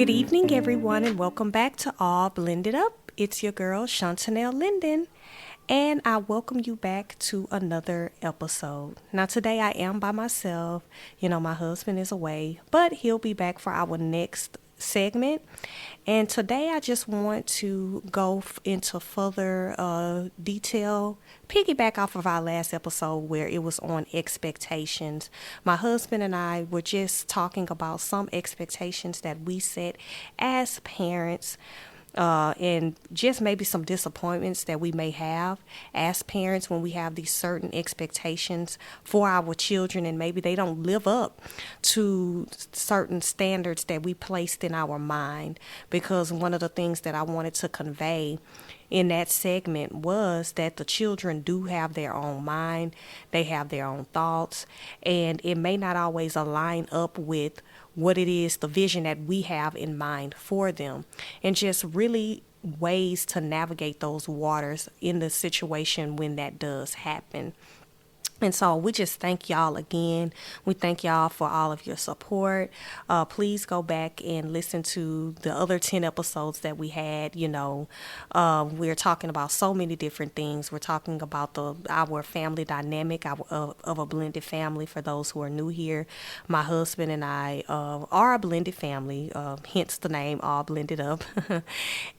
Good evening, everyone, and welcome back to All Blended Up. It's your girl, Shantanell Linden, and I welcome you back to another episode. Now, today I am by myself. My husband is away, but he'll be back for our next segment. And today I just want to go into further detail, piggyback off of our last episode where it was on expectations. My husband and I were just talking about some expectations that we set as parents, and just maybe some disappointments that we may have as parents when we have these certain expectations for our children, and maybe they don't live up to certain standards that we placed in our mind. Because one of the things that I wanted to convey in that segment was that the children do have their own mind, they have their own thoughts, and it may not always align up with what it is, the vision that we have in mind for them, and just really ways to navigate those waters in the situation when that does happen. And so we just thank y'all again. We thank y'all for all of your support. Please go back and listen to the other 10 episodes that we had. We're talking about so many different things. We're talking about our family dynamic of a blended family. For those who are new here, my husband and I are a blended family, hence the name All Blended Up.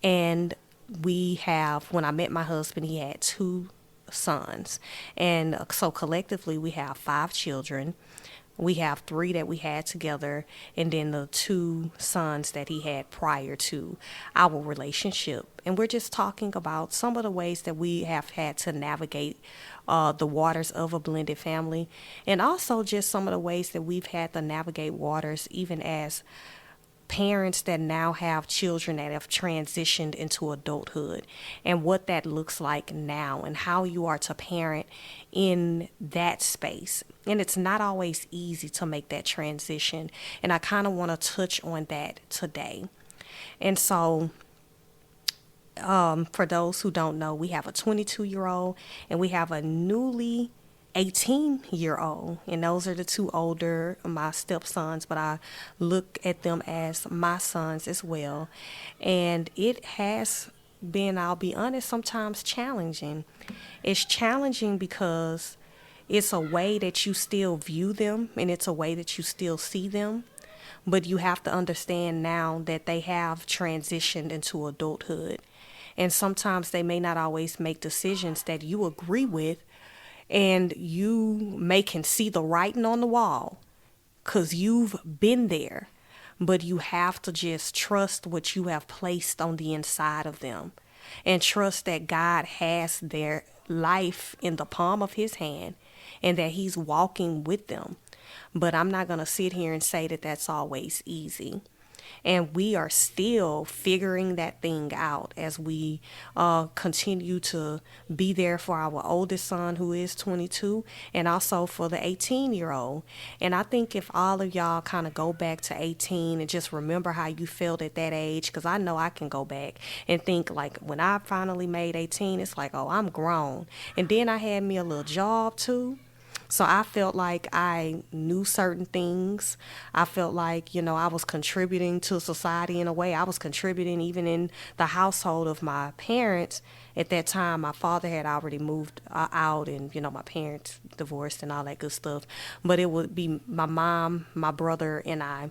And when I met my husband, he had two sons, and so collectively we have 5 children. We have 3 that we had together, and then the 2 sons that he had prior to our relationship. And we're just talking about some of the ways that we have had to navigate the waters of a blended family, and also just some of the ways that we've had to navigate waters even as parents that now have children that have transitioned into adulthood, and what that looks like now, and how you are to parent in that space. And it's not always easy to make that transition, and I kind of want to touch on that today. And so for those who don't know, we have a 22-year-old and we have a newly 18-year-old, and those are the 2 older, my stepsons, but I look at them as my sons as well. And it has been, I'll be honest, sometimes challenging. It's challenging because it's a way that you still view them, and it's a way that you still see them, but you have to understand now that they have transitioned into adulthood, and sometimes they may not always make decisions that you agree with, and you can see the writing on the wall because you've been there, but you have to just trust what you have placed on the inside of them, and trust that God has their life in the palm of his hand, and that he's walking with them. But I'm not going to sit here and say that that's always easy. And we are still figuring that thing out as we continue to be there for our oldest son, who is 22, and also for the 18-year-old. And I think if all of y'all kind of go back to 18 and just remember how you felt at that age, because I know I can go back and think like when I finally made 18, it's like, oh, I'm grown. And then I had me a little job too. So I felt like I knew certain things. I felt like, I was contributing to society in a way. I was contributing even in the household of my parents. At that time, my father had already moved out, and, my parents divorced and all that good stuff. But it would be my mom, my brother, and I.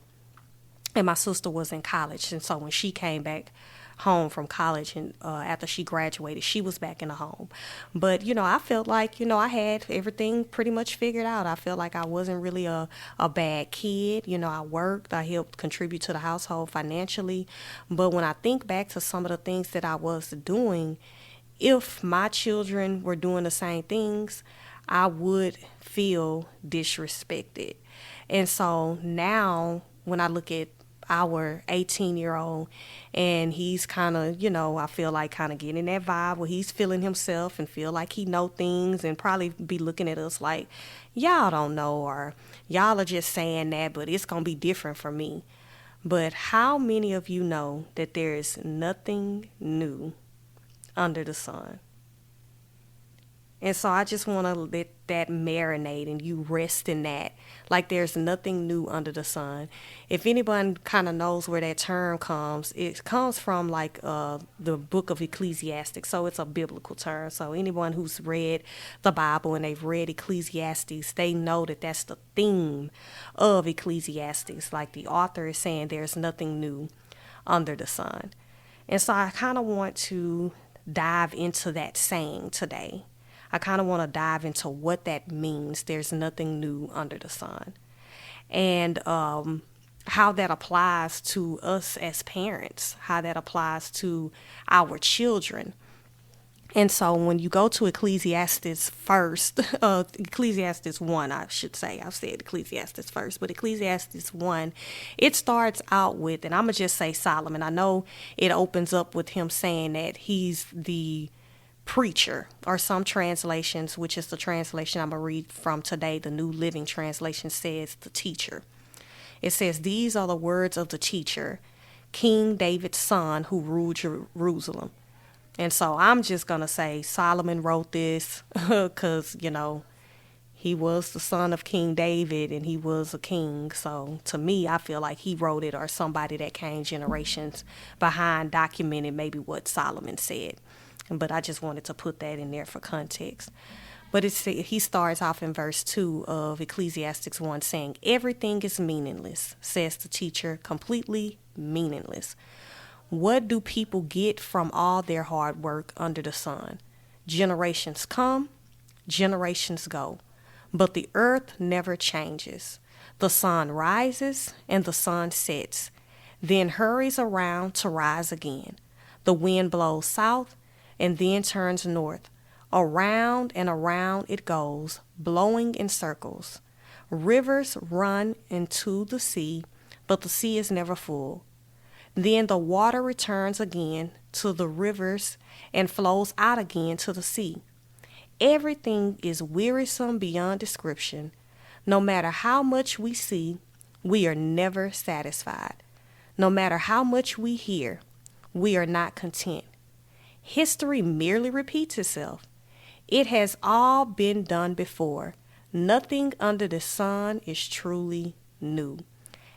And my sister was in college. And so when she came back home from college, and after she graduated, she was back in the home. But I felt like I had everything pretty much figured out. I felt like I wasn't really a bad kid. I worked, I helped contribute to the household financially. But when I think back to some of the things that I was doing, if my children were doing the same things, I would feel disrespected. And so now when I look at our 18-year-old, and he's kind of, I feel like kind of getting that vibe where he's feeling himself and feel like he know things, and probably be looking at us like, y'all don't know, or y'all are just saying that, but it's going to be different for me. But how many of you know that there is nothing new under the sun? And so I just want to let that marinate and you rest in that. Like there's nothing new under the sun. If anyone kind of knows where that term comes, it comes from like the book of Ecclesiastes. So it's a biblical term. So anyone who's read the Bible and they've read Ecclesiastes, they know that that's the theme of Ecclesiastes. Like the author is saying there's nothing new under the sun. And so I kind of want to dive into that saying today. I kind of want to dive into what that means. There's nothing new under the sun. And how that applies to us as parents, how that applies to our children. And so when you go to Ecclesiastes first, Ecclesiastes 1, I should say, I've said Ecclesiastes first, but Ecclesiastes 1, it starts out with, and I'm going to just say Solomon. I know it opens up with him saying that he's the preacher, or some translations, which is the translation I'm going to read from today, the New Living Translation says the teacher. It says, these are the words of the teacher, King David's son who ruled Jerusalem. And so I'm just going to say Solomon wrote this because, he was the son of King David and he was a king. So to me, I feel like he wrote it, or somebody that came generations behind documented maybe what Solomon said. But I just wanted to put that in there for context. But he starts off in verse 2 of Ecclesiastes 1 saying, everything is meaningless, says the teacher, completely meaningless. What do people get from all their hard work under the sun? Generations come, generations go, but the earth never changes. The sun rises and the sun sets, then hurries around to rise again. The wind blows south and then turns north. Around and around it goes, blowing in circles. Rivers run into the sea, but the sea is never full. Then the water returns again to the rivers and flows out again to the sea. Everything is wearisome beyond description. No matter how much we see, we are never satisfied. No matter how much we hear, we are not content. History merely repeats itself. It has all been done before. Nothing under the sun is truly new.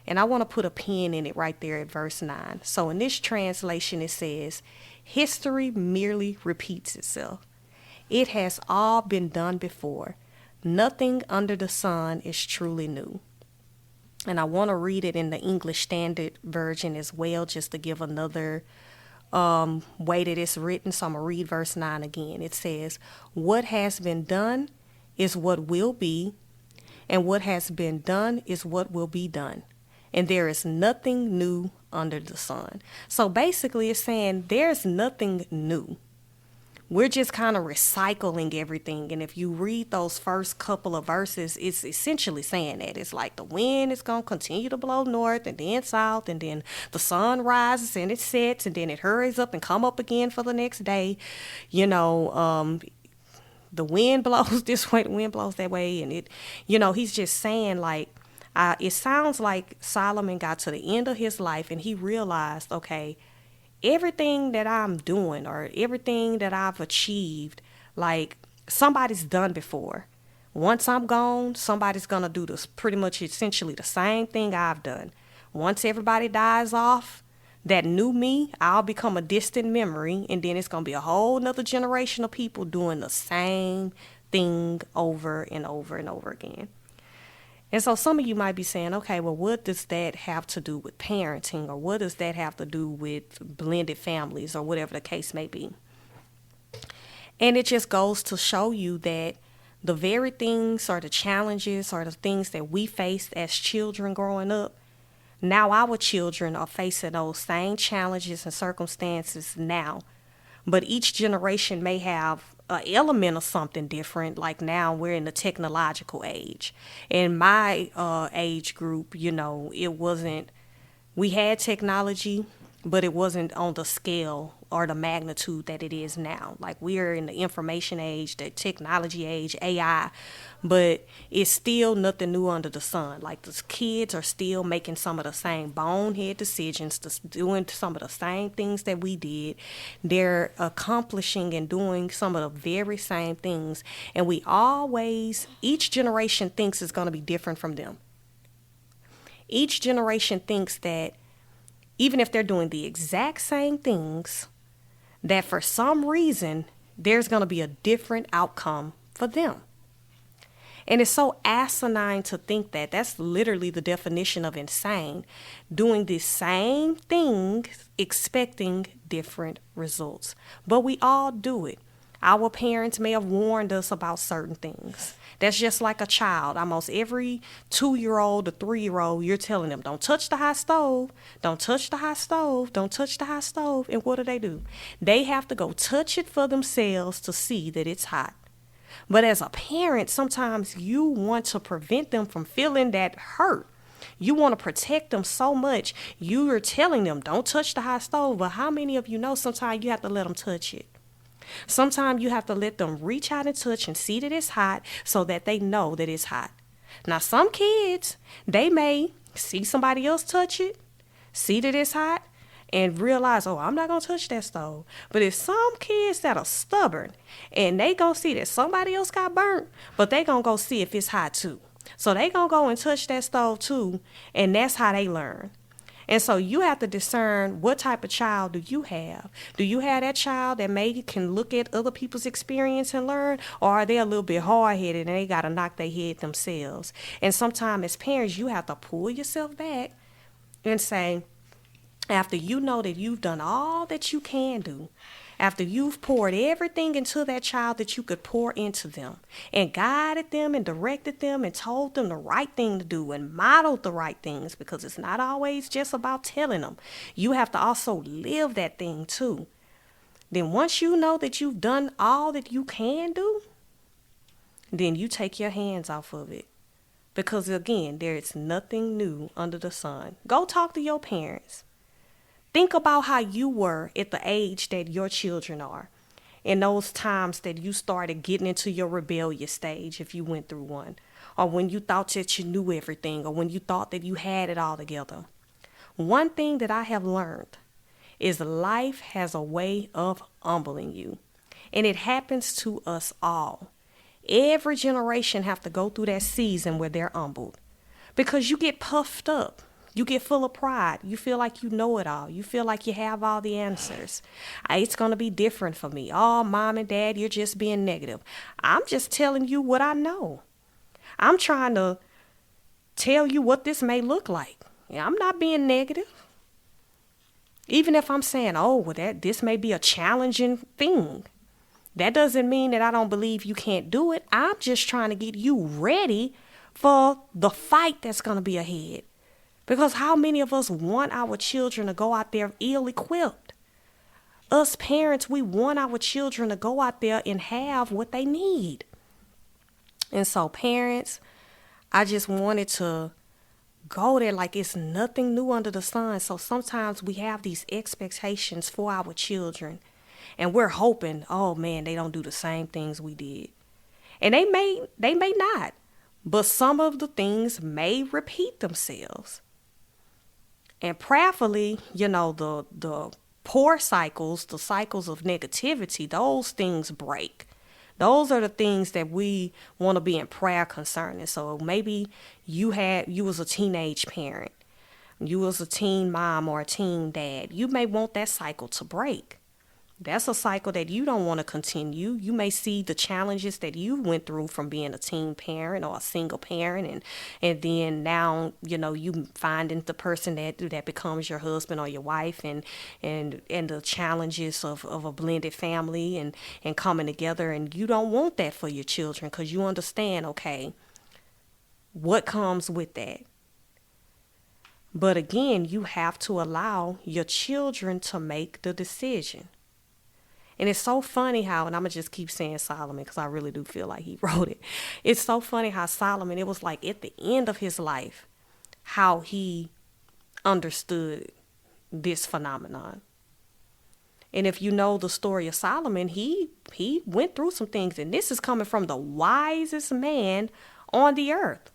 And I want to put a pin in it right there at verse 9. So in this translation, it says, history merely repeats itself. It has all been done before. Nothing under the sun is truly new. And I want to read it in the English Standard Version as well, just to give another way that it's written. So I'm going to read verse 9 again. It says, what has been done is what will be, and what has been done is what will be done. And there is nothing new under the sun. So basically it's saying there's nothing new. We're just kind of recycling everything. And if you read those first couple of verses, it's essentially saying that. It's like the wind is going to continue to blow north and then south, and then the sun rises and it sets, and then it hurries up and come up again for the next day. The wind blows this way, the wind blows that way. And he's just saying like, it sounds like Solomon got to the end of his life and he realized, okay, everything that I'm doing or everything that I've achieved, like somebody's done before. Once I'm gone, somebody's going to do this pretty much essentially the same thing I've done. Once everybody dies off, that new me, I'll become a distant memory, and then it's going to be a whole nother generation of people doing the same thing over and over and over again. And so some of you might be saying, okay, well, what does that have to do with parenting, or what does that have to do with blended families, or whatever the case may be? And it just goes to show you that the very things or the challenges or the things that we faced as children growing up, now our children are facing those same challenges and circumstances now. But each generation may have an element of something different. Like now we're in the technological age. In my age group, it wasn't, we had technology, but it wasn't on the scale or the magnitude that it is now. Like, we're in the information age, the technology age, AI, but it's still nothing new under the sun. Like, the kids are still making some of the same bonehead decisions, doing some of the same things that we did. They're accomplishing and doing some of the very same things. And each generation thinks it's going to be different from them. Each generation thinks that even if they're doing the exact same things, that for some reason, there's going to be a different outcome for them. And it's so asinine to think that. That's literally the definition of insane. Doing the same thing, expecting different results. But we all do it. Our parents may have warned us about certain things. That's just like a child. Almost every 2-year-old or 3-year-old, you're telling them, don't touch the hot stove, don't touch the hot stove, don't touch the hot stove. And what do? They have to go touch it for themselves to see that it's hot. But as a parent, sometimes you want to prevent them from feeling that hurt. You want to protect them so much. You are telling them, don't touch the hot stove. But how many of you know sometimes you have to let them touch it? Sometimes you have to let them reach out and touch and see that it's hot so that they know that it's hot. Now, some kids, they may see somebody else touch it, see that it's hot, and realize, oh, I'm not going to touch that stove. But if some kids that are stubborn and they going to see that somebody else got burnt, but they going to go see if it's hot too. So they going to go and touch that stove too, and that's how they learn. And so you have to discern what type of child do you have. Do you have that child that maybe can look at other people's experience and learn? Or are they a little bit hard-headed and they got to knock their head themselves? And sometimes as parents, you have to pull yourself back and say, after you know that you've done all that you can do, after you've poured everything into that child that you could pour into them and guided them and directed them and told them the right thing to do and modeled the right things, because it's not always just about telling them. You have to also live that thing too. Then once you know that you've done all that you can do, then you take your hands off of it. Because again, there is nothing new under the sun. Go talk to your parents. Think about how you were at the age that your children are, in those times that you started getting into your rebellious stage, if you went through one, or when you thought that you knew everything, or when you thought that you had it all together. One thing that I have learned is life has a way of humbling you, and it happens to us all. Every generation have to go through that season where they're humbled, because you get puffed up. You get full of pride. You feel like you know it all. You feel like you have all the answers. It's going to be different for me. Oh, mom and dad, you're just being negative. I'm just telling you what I know. I'm trying to tell you what this may look like. I'm not being negative. Even if I'm saying, oh, well, this may be a challenging thing. That doesn't mean that I don't believe you can't do it. I'm just trying to get you ready for the fight that's going to be ahead. Because how many of us want our children to go out there ill-equipped? Us parents, we want our children to go out there and have what they need. And so parents, I just wanted to go there like it's nothing new under the sun. So sometimes we have these expectations for our children, and we're hoping, oh man, they don't do the same things we did. And they may not, but some of the things may repeat themselves. And prayerfully, the poor cycles, the cycles of negativity, those things break. Those are the things that we want to be in prayer concerning. So maybe you was a teenage parent. You was a teen mom or a teen dad. You may want that cycle to break. That's a cycle that you don't want to continue. You may see the challenges that you went through from being a teen parent or a single parent, and then now, you finding the person that becomes your husband or your wife, and the challenges of a blended family and coming together, and you don't want that for your children because you understand, okay, what comes with that. But again, you have to allow your children to make the decision. And it's so funny how, and I'm going to just keep saying Solomon because I really do feel like he wrote it. It's so funny how Solomon, it was like at the end of his life, how he understood, this phenomenon. And if you know the story of Solomon, he went through some things, and this is coming from the wisest man on the earth.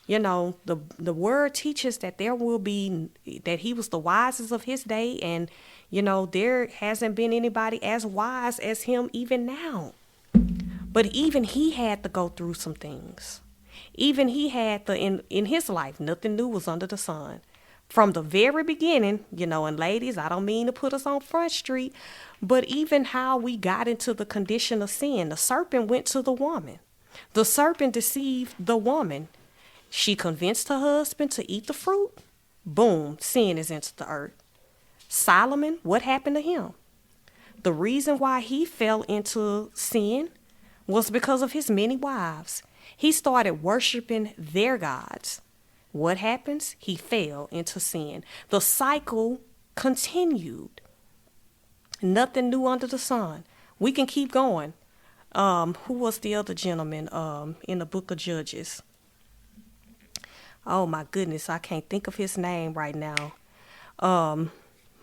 You know, the word teaches that that he was the wisest of his day, and you know, there hasn't been anybody as wise as him even now. But even he had to go through some things. Even he had to, in his life, nothing new was under the sun. From the very beginning, you know, and ladies, I don't mean to put us on Front Street, but even how we got into the condition of sin, the serpent went to the woman. The serpent deceived the woman. She convinced her husband to eat the fruit. Boom, sin is into the earth. Solomon, what happened to him? The reason why he fell into sin was because of his many wives. He started worshiping their gods. What happens? He fell into sin. The cycle continued. Nothing new under the sun. We can keep going. Who was the other gentleman in the book of Judges? Oh my goodness, I can't think of his name right now.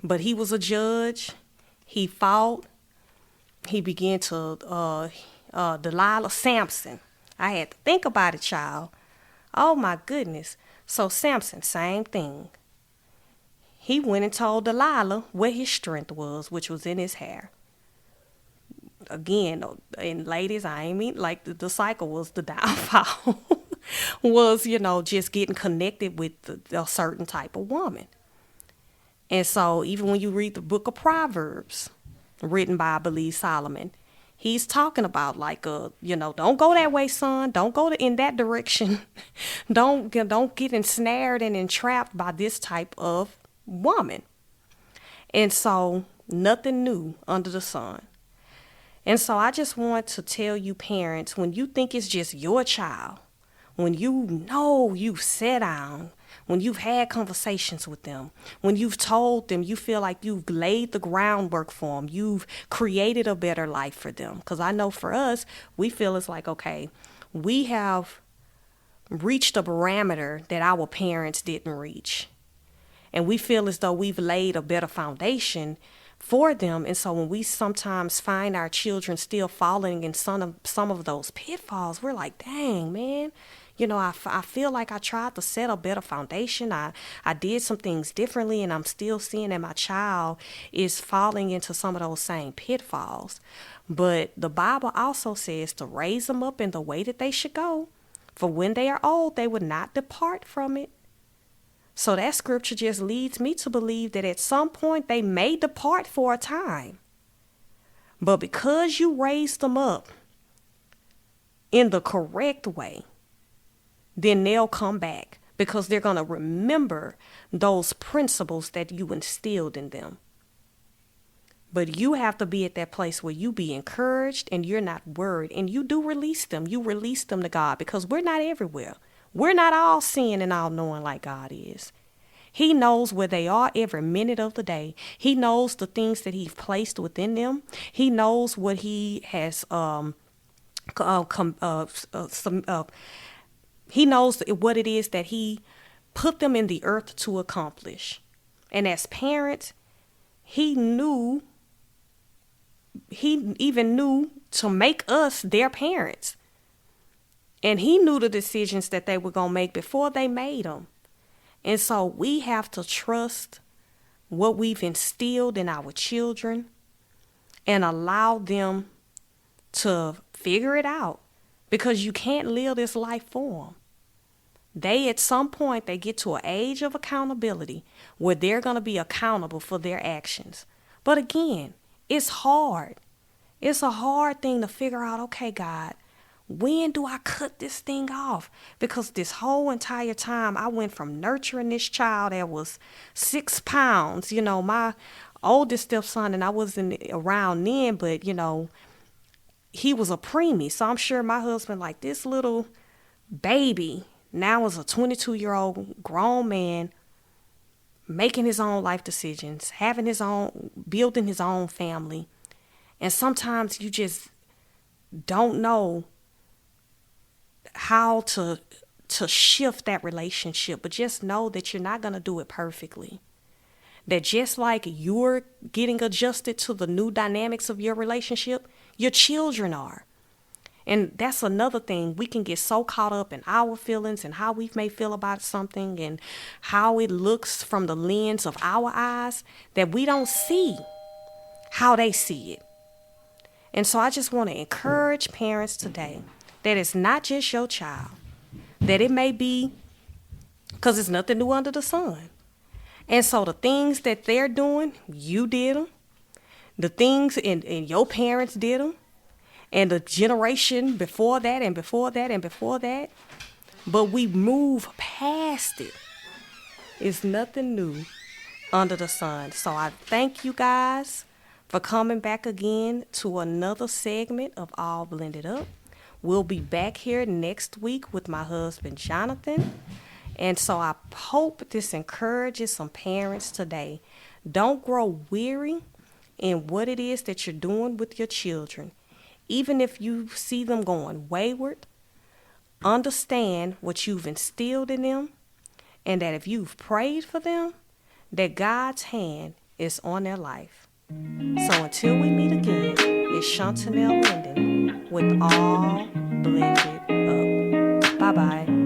But he was a judge. He fought. He began to Delilah, Samson. I had to think about it, child. Oh my goodness. So Samson, same thing. He went and told Delilah where his strength was, which was in his hair. Again, and ladies, I ain't mean like the cycle was the downfall. Was, you know, just getting connected with a certain type of woman. And so even when you read the book of Proverbs, written by, I believe, Solomon, he's talking about like, you know, don't go that way, son. Don't go in that direction. don't get ensnared and entrapped by this type of woman. And so nothing new under the sun. And so I just want to tell you parents, when you think it's just your child, when you know you've sat down, when you've had conversations with them, when you've told them you feel like you've laid the groundwork for them, you've created a better life for them. Because I know for us, we feel it's like, okay, we have reached a parameter that our parents didn't reach. And we feel as though we've laid a better foundation for them. And so when we sometimes find our children still falling in some of those pitfalls, we're like, dang, man. You know, I feel like I tried to set a better foundation. I did some things differently, and I'm still seeing that my child is falling into some of those same pitfalls. But the Bible also says to raise them up in the way that they should go. For when they are old, they would not depart from it. So that scripture just leads me to believe that at some point they may depart for a time. But because you raised them up in the correct way, then they'll come back because they're going to remember those principles that you instilled in them. But you have to be at that place where you be encouraged and you're not worried, and you do release them. You release them to God, because we're not everywhere. We're not all seeing and all knowing like God is. He knows where they are every minute of the day. He knows the things that He's placed within them. He knows what He has He knows what it is that He put them in the earth to accomplish. And as parents, He even knew to make us their parents. And He knew the decisions that they were going to make before they made them. And so we have to trust what we've instilled in our children and allow them to figure it out, because you can't live this life for them. They, at some point, they get to an age of accountability where they're going to be accountable for their actions. But again, it's hard. It's a hard thing to figure out, okay, God, when do I cut this thing off? Because this whole entire time I went from nurturing this child that was 6 pounds, you know, my oldest stepson, and I wasn't around then, but, you know, he was a preemie. So I'm sure my husband, like, this little baby now is a 22-year-old grown man making his own life decisions, having his own, building his own family. And sometimes you just don't know how to shift that relationship, but just know that you're not going to do it perfectly. that just like you're getting adjusted to the new dynamics of your relationship, your children are. And that's another thing. We can get so caught up in our feelings and how we may feel about something and how it looks from the lens of our eyes that we don't see how they see it. And so I just want to encourage parents today that it's not just your child, that it may be, because it's nothing new under the sun. And so the things that they're doing, you did them. The things and your parents did them. And the generation before that and before that and before that. But we move past it. It's nothing new under the sun. So I thank you guys for coming back again to another segment of All Blended Up. We'll be back here next week with my husband, Jonathan. And so I hope this encourages some parents today. Don't grow weary in what it is that you're doing with your children. Even if you see them going wayward, understand what you've instilled in them, and that if you've prayed for them, that God's hand is on their life. So until we meet again, it's Shantanell Linden with All Blended Up. Bye-bye.